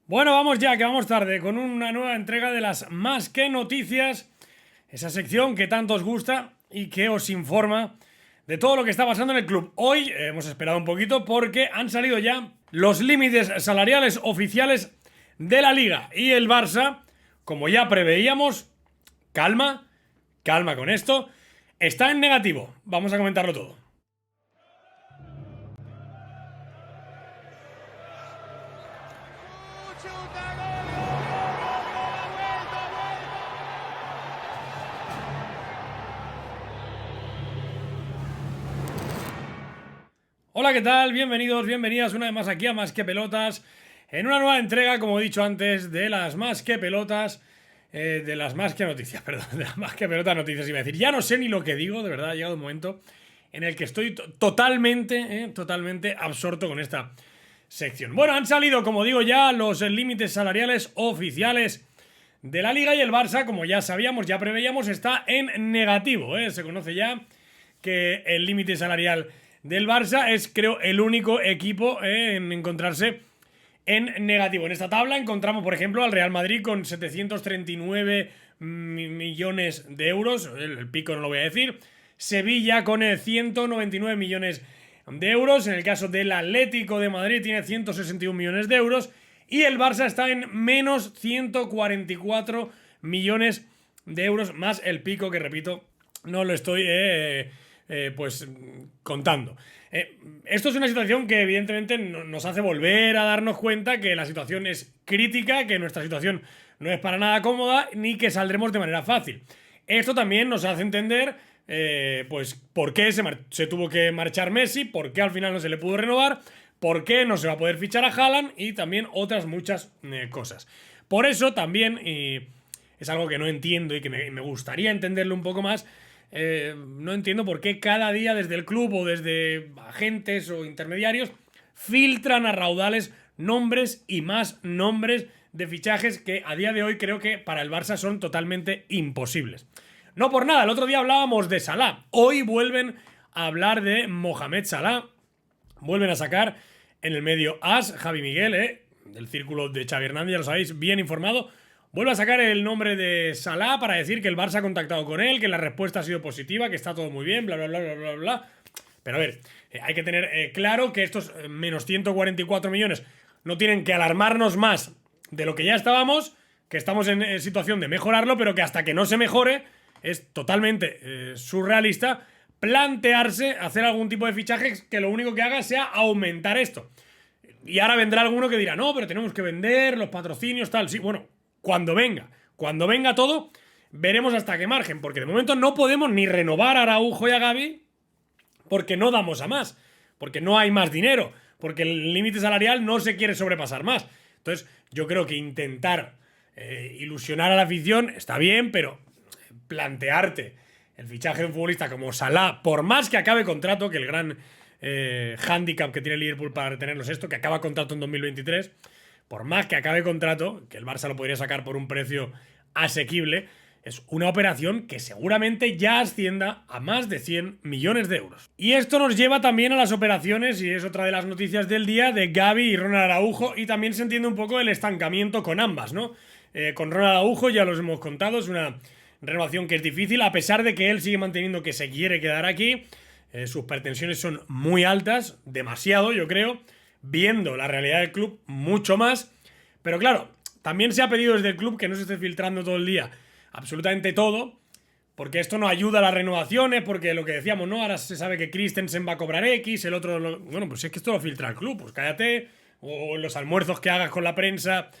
Bueno, vamos ya, que vamos tarde, con una nueva entrega de las Más que Noticias, esa sección que tanto os gusta y que os informa de todo lo que está pasando en el club. Hoy hemos esperado un poquito porque han salido ya los límites salariales oficiales de la Liga. Y el Barça, como ya preveíamos, calma con esto, está en negativo. Vamos a comentarlo todo. Hola, ¿qué tal? Bienvenidos, bienvenidas una vez más aquí a Más que Pelotas, en una nueva entrega, como he dicho antes, de las Más que Pelotas, de las Más que Noticias, perdón, de las Más que Pelotas Noticias, iba a decir. Ya no sé ni lo que digo, de verdad, ha llegado un momento en el que estoy totalmente absorto con esta sección. Bueno, han salido, como digo ya, los límites salariales oficiales de la Liga y el Barça, como ya sabíamos, ya preveíamos, está en negativo, ¿eh? Se conoce ya que el límite salarial del Barça es, creo, el único equipo en encontrarse en negativo. En esta tabla encontramos, por ejemplo, al Real Madrid con 739 millones de euros, el pico no lo voy a decir, Sevilla con 199 millones de euros, en el caso del Atlético de Madrid tiene 161 millones de euros y el Barça está en menos 144 millones de euros, más el pico que, repito, no lo estoy pues contando. Esto es una situación que evidentemente nos hace volver a darnos cuenta que la situación es crítica, que nuestra situación no es para nada cómoda, ni que saldremos de manera fácil. Esto también nos hace entender pues por qué se tuvo que marchar Messi, por qué al final no se le pudo renovar, por qué no se va a poder fichar a Haaland y también otras muchas cosas. Por eso también, y es algo que no entiendo y que me gustaría entenderlo un poco más, no entiendo por qué cada día desde el club o desde agentes o intermediarios filtran a raudales nombres y más nombres de fichajes que a día de hoy creo que para el Barça son totalmente imposibles. No por nada, el otro día hablábamos de Salah, hoy vuelven a hablar de Mohamed Salah, vuelven a sacar en el medio AS, Javi Miguel, del círculo de Xavi Hernández, ya lo sabéis, bien informado. Vuelve a sacar el nombre de Salah para decir que el Barça ha contactado con él, que la respuesta ha sido positiva, que está todo muy bien, bla, bla, bla, bla, bla, bla. Pero a ver, hay que tener claro que estos menos 144 millones no tienen que alarmarnos más de lo que ya estábamos, que estamos en situación de mejorarlo, pero que hasta que no se mejore es totalmente surrealista plantearse hacer algún tipo de fichaje que lo único que haga sea aumentar esto. Y ahora vendrá alguno que dirá, no, pero tenemos que vender los patrocinios, tal. Sí, bueno, cuando venga todo, veremos hasta qué margen, porque de momento no podemos ni renovar a Araujo y a Gavi porque no damos a más, porque no hay más dinero, porque el límite salarial no se quiere sobrepasar más. Entonces, yo creo que intentar ilusionar a la afición está bien, pero plantearte el fichaje de un futbolista como Salah, por más que acabe contrato, que el gran hándicap que tiene Liverpool para retenerlos esto, que acaba contrato en 2023, por más que acabe contrato, que el Barça lo podría sacar por un precio asequible, es una operación que seguramente ya ascienda a más de 100 millones de euros. Y esto nos lleva también a las operaciones, y es otra de las noticias del día, de Gavi y Ronald Araujo, y también se entiende un poco el estancamiento con ambas, ¿no? Con Ronald Araujo ya los hemos contado, es una renovación que es difícil, a pesar de que él sigue manteniendo que se quiere quedar aquí. Sus pretensiones son muy altas, demasiado, yo creo, viendo la realidad del club mucho más. Pero claro, también se ha pedido desde el club que no se esté filtrando todo el día absolutamente todo, porque esto no ayuda a las renovaciones, porque lo que decíamos, ¿no? Ahora se sabe que Christensen va a cobrar X, el otro... Bueno, pues es que esto lo filtra el club, pues cállate, o en los almuerzos que hagas con la prensa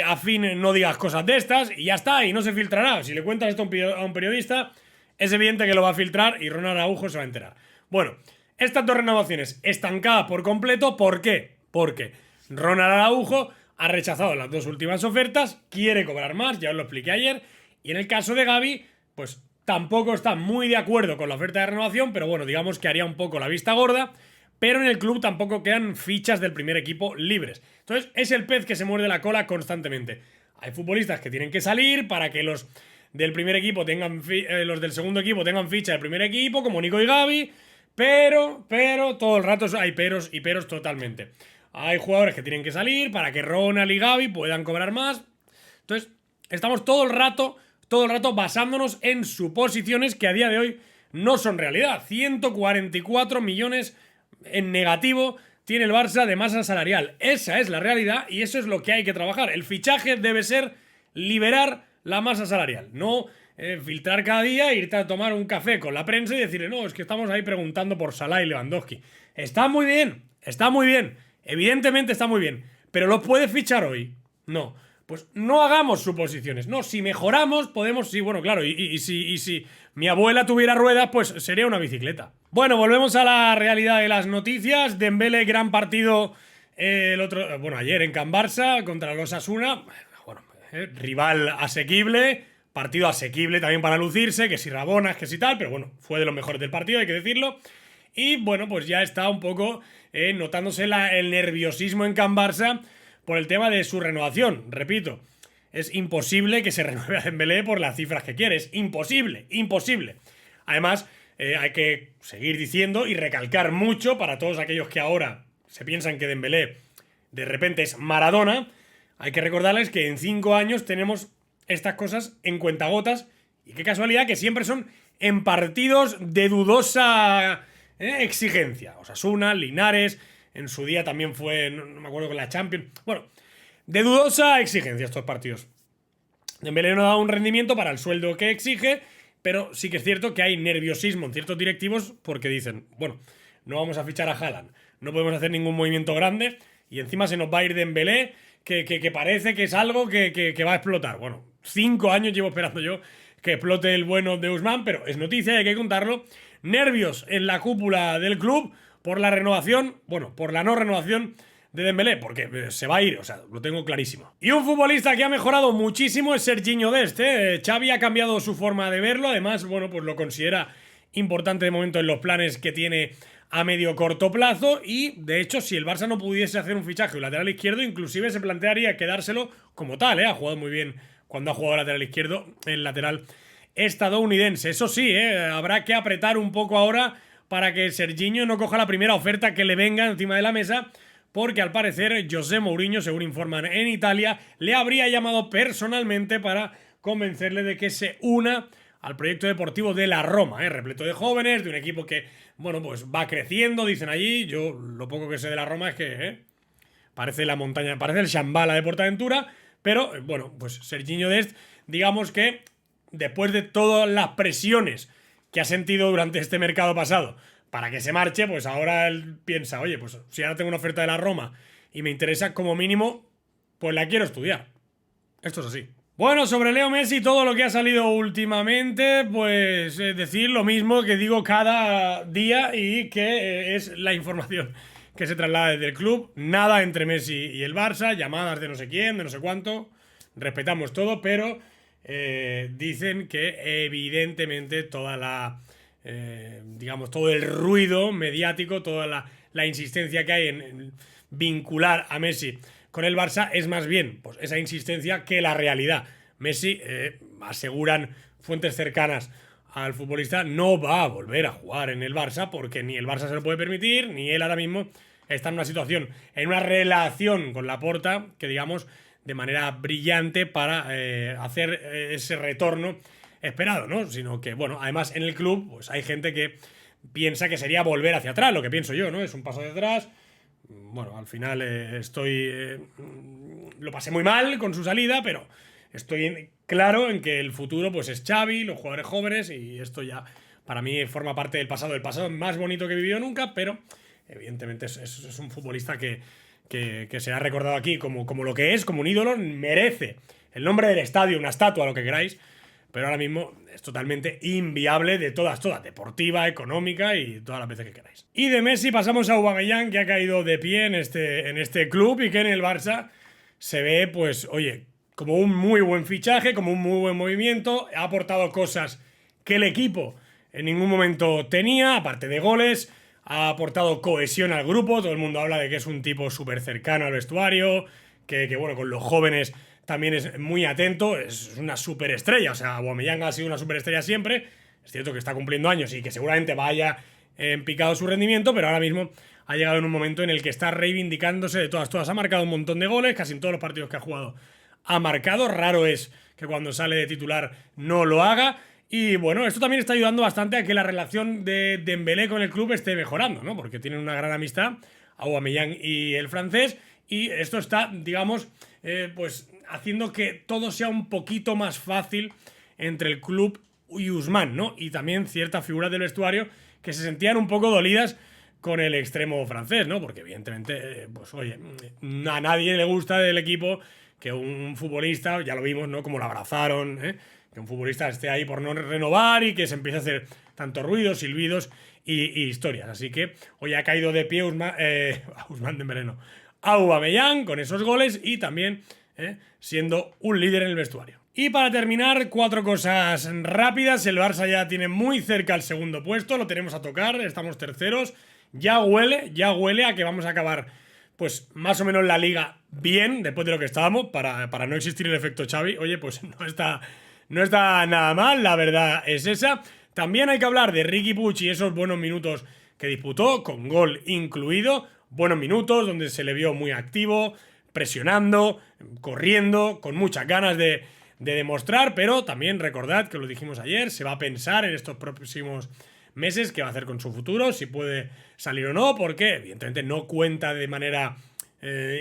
afín no digas cosas de estas, y ya está, y no se filtrará. Si le cuentas esto a un periodista, es evidente que lo va a filtrar y Ronald Araujo se va a enterar. Bueno, estas dos renovaciones estancadas por completo, ¿por qué? Porque Ronald Araujo ha rechazado las dos últimas ofertas, quiere cobrar más, ya os lo expliqué ayer, y en el caso de Gavi, pues tampoco está muy de acuerdo con la oferta de renovación, pero bueno, digamos que haría un poco la vista gorda, pero en el club tampoco quedan fichas del primer equipo libres. Entonces es el pez que se muerde la cola constantemente. Hay futbolistas que tienen que salir para que los del primer equipo tengan los del segundo equipo tengan ficha del primer equipo, como Nico y Gavi, pero todo el rato hay peros y peros totalmente. hay jugadores que tienen que salir para que Ronald y Gavi puedan cobrar más. Entonces, estamos todo el rato basándonos en suposiciones que a día de hoy no son realidad. 144 millones en negativo tiene el Barça de masa salarial. Esa es la realidad y eso es lo que hay que trabajar. El fichaje debe ser liberar la masa salarial, no filtrar cada día, irte a tomar un café con la prensa y decirle, no, es que estamos ahí preguntando por Salah y Lewandowski. Está muy bien, evidentemente está muy bien, pero ¿lo puedes fichar hoy? No. Pues no hagamos suposiciones, no, si mejoramos podemos, sí, bueno, claro, y si mi abuela tuviera ruedas, pues sería una bicicleta. Bueno, volvemos a la realidad de las noticias. Dembélé, gran partido ayer en Can Barça contra los Osasuna, bueno, rival asequible, partido asequible también para lucirse, que si Rabonas, que si tal, pero bueno, fue de los mejores del partido, hay que decirlo. Y bueno, pues ya está un poco notándose el nerviosismo en Can Barça por el tema de su renovación. Repito, es imposible que se renueve a Dembélé por las cifras que quiere. Es imposible. Además, hay que seguir diciendo y recalcar mucho para todos aquellos que ahora se piensan que Dembélé de repente es Maradona. Hay que recordarles que en 5 años tenemos estas cosas en cuentagotas y qué casualidad que siempre son en partidos de dudosa exigencia. Osasuna, Linares, en su día también fue, no me acuerdo, con la Champions. Bueno, de dudosa exigencia estos partidos. Dembélé no da un rendimiento para el sueldo que exige, pero sí que es cierto que hay nerviosismo en ciertos directivos porque dicen, bueno, no vamos a fichar a Haaland, no podemos hacer ningún movimiento grande y encima se nos va a ir Dembélé, que parece que es algo que va a explotar. Bueno, 5 años llevo esperando yo que explote el bueno de Ousmane, pero es noticia y hay que contarlo. Nervios en la cúpula del club por la renovación, bueno, por la no renovación de Dembélé, porque se va a ir, o sea, lo tengo clarísimo. Y un futbolista que ha mejorado muchísimo es Serginho Dest, Xavi ha cambiado su forma de verlo, además, bueno, pues lo considera importante de momento en los planes que tiene a medio corto plazo y, de hecho, si el Barça no pudiese hacer un fichaje un lateral izquierdo, inclusive se plantearía quedárselo como tal, ha jugado muy bien cuando ha jugado lateral izquierdo, el lateral estadounidense. Eso sí, habrá que apretar un poco ahora para que Serginho no coja la primera oferta que le venga encima de la mesa, porque al parecer José Mourinho, según informan en Italia, le habría llamado personalmente para convencerle de que se una al proyecto deportivo de la Roma, repleto de jóvenes, de un equipo que, bueno, pues va creciendo, dicen allí. Yo lo poco que sé de la Roma es que parece la montaña, parece el Shambhala de Portaventura, pero bueno, pues Serginho Dest, digamos que después de todas las presiones que ha sentido durante este mercado pasado para que se marche, pues ahora él piensa, oye, pues si ahora tengo una oferta de la Roma y me interesa como mínimo, pues la quiero estudiar. Esto es así. Bueno, sobre Leo Messi, todo lo que ha salido últimamente, pues decir lo mismo que digo cada día y que es la información que se traslada desde el club. Nada entre Messi y el Barça, llamadas de no sé quién, de no sé cuánto, respetamos todo, pero dicen que evidentemente toda la, digamos, todo el ruido mediático, toda la insistencia que hay en vincular a Messi con el Barça es más bien pues esa insistencia que la realidad. Messi, aseguran fuentes cercanas al futbolista, no va a volver a jugar en el Barça porque ni el Barça se lo puede permitir, ni él ahora mismo está en una situación, en una relación con Laporta que, digamos, de manera brillante para hacer ese retorno esperado, ¿no? Sino que, bueno, además en el club pues hay gente que piensa que sería volver hacia atrás, lo que pienso yo, ¿no? Es un paso de atrás. Bueno, al final lo pasé muy mal con su salida, pero estoy claro en que el futuro pues es Xavi, los jugadores jóvenes, y esto ya para mí forma parte del pasado más bonito que he vivido nunca, pero evidentemente es un futbolista que será recordado aquí como lo que es, como un ídolo, merece el nombre del estadio, una estatua, lo que queráis, pero ahora mismo es totalmente inviable de todas, deportiva, económica y todas las veces que queráis. Y de Messi pasamos a Aubameyang, que ha caído de pie en este club y que en el Barça se ve, pues, oye, como un muy buen fichaje, como un muy buen movimiento, ha aportado cosas que el equipo en ningún momento tenía, aparte de goles, ha aportado cohesión al grupo, todo el mundo habla de que es un tipo súper cercano al vestuario, que bueno, con los jóvenes también es muy atento, es una superestrella, o sea, Aubameyang ha sido una superestrella siempre, es cierto que está cumpliendo años y que seguramente vaya en picado su rendimiento, pero ahora mismo ha llegado en un momento en el que está reivindicándose de todas. Ha marcado un montón de goles, casi en todos los partidos que ha jugado ha marcado. Raro es que cuando sale de titular no lo haga. Y bueno, esto también está ayudando bastante a que la relación de Dembélé con el club esté mejorando, ¿no? Porque tienen una gran amistad, Aubameyang y el francés, y esto está, digamos, pues haciendo que todo sea un poquito más fácil entre el club y Ousmane, ¿no? Y también ciertas figuras del vestuario que se sentían un poco dolidas con el extremo francés, ¿no? Porque evidentemente, pues oye, a nadie le gusta del equipo que un futbolista, ya lo vimos, ¿no? Como lo abrazaron, que un futbolista esté ahí por no renovar y que se empiece a hacer tanto ruidos, silbidos y historias. Así que hoy ha caído de pie Ousmane Dembélé, no, Aubameyang con esos goles y también siendo un líder en el vestuario. Y para terminar, 4 cosas rápidas. El Barça ya tiene muy cerca el segundo puesto, lo tenemos a tocar, estamos terceros. Ya huele a que vamos a acabar pues más o menos la liga bien, después de lo que estábamos, para no existir el efecto Xavi. Oye, pues no está nada mal, la verdad es esa. También hay que hablar de Riqui Puig y esos buenos minutos que disputó, con gol incluido. Buenos minutos donde se le vio muy activo, presionando, corriendo, con muchas ganas de demostrar, pero también recordad que lo dijimos ayer, se va a pensar en estos próximos meses qué va a hacer con su futuro, si puede salir o no, porque evidentemente no cuenta de manera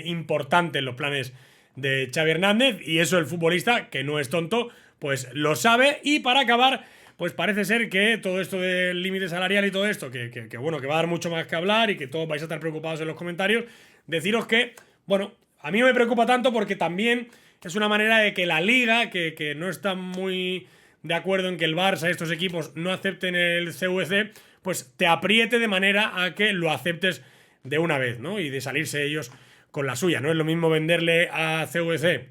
importante en los planes de Xavi Hernández, y eso el futbolista, que no es tonto, pues lo sabe. Y para acabar, pues parece ser que todo esto del límite salarial y todo esto, que bueno, que va a dar mucho más que hablar y que todos vais a estar preocupados en los comentarios, deciros que, bueno, a mí no me preocupa tanto porque también es una manera de que la liga, que no está muy de acuerdo en que el Barça, estos equipos, no acepten el CVC, pues te apriete de manera a que lo aceptes de una vez, ¿no? Y de salirse ellos con la suya. No es lo mismo venderle a CVC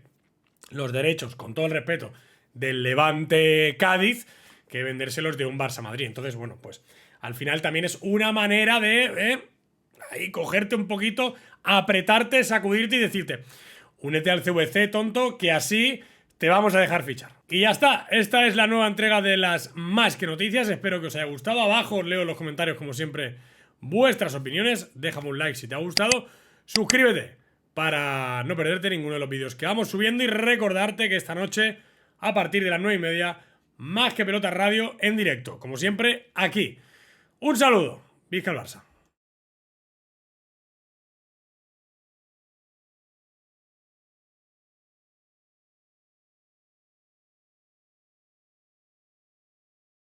los derechos, con todo el respeto, del Levante Cádiz, que vendérselos de un Barça Madrid. Entonces, bueno, pues al final también es una manera de ahí cogerte un poquito, apretarte, sacudirte y decirte: únete al CVC, tonto, que así te vamos a dejar fichar. Y ya está, esta es la nueva entrega de las Más que Noticias. Espero que os haya gustado. Abajo os leo en los comentarios, como siempre, vuestras opiniones. Déjame un like si te ha gustado. Suscríbete para no perderte ninguno de los vídeos que vamos subiendo. Y recordarte que esta noche, a partir de las 9:30, Más que Pelota Radio en directo. Como siempre, aquí. Un saludo. Vizca el Barça.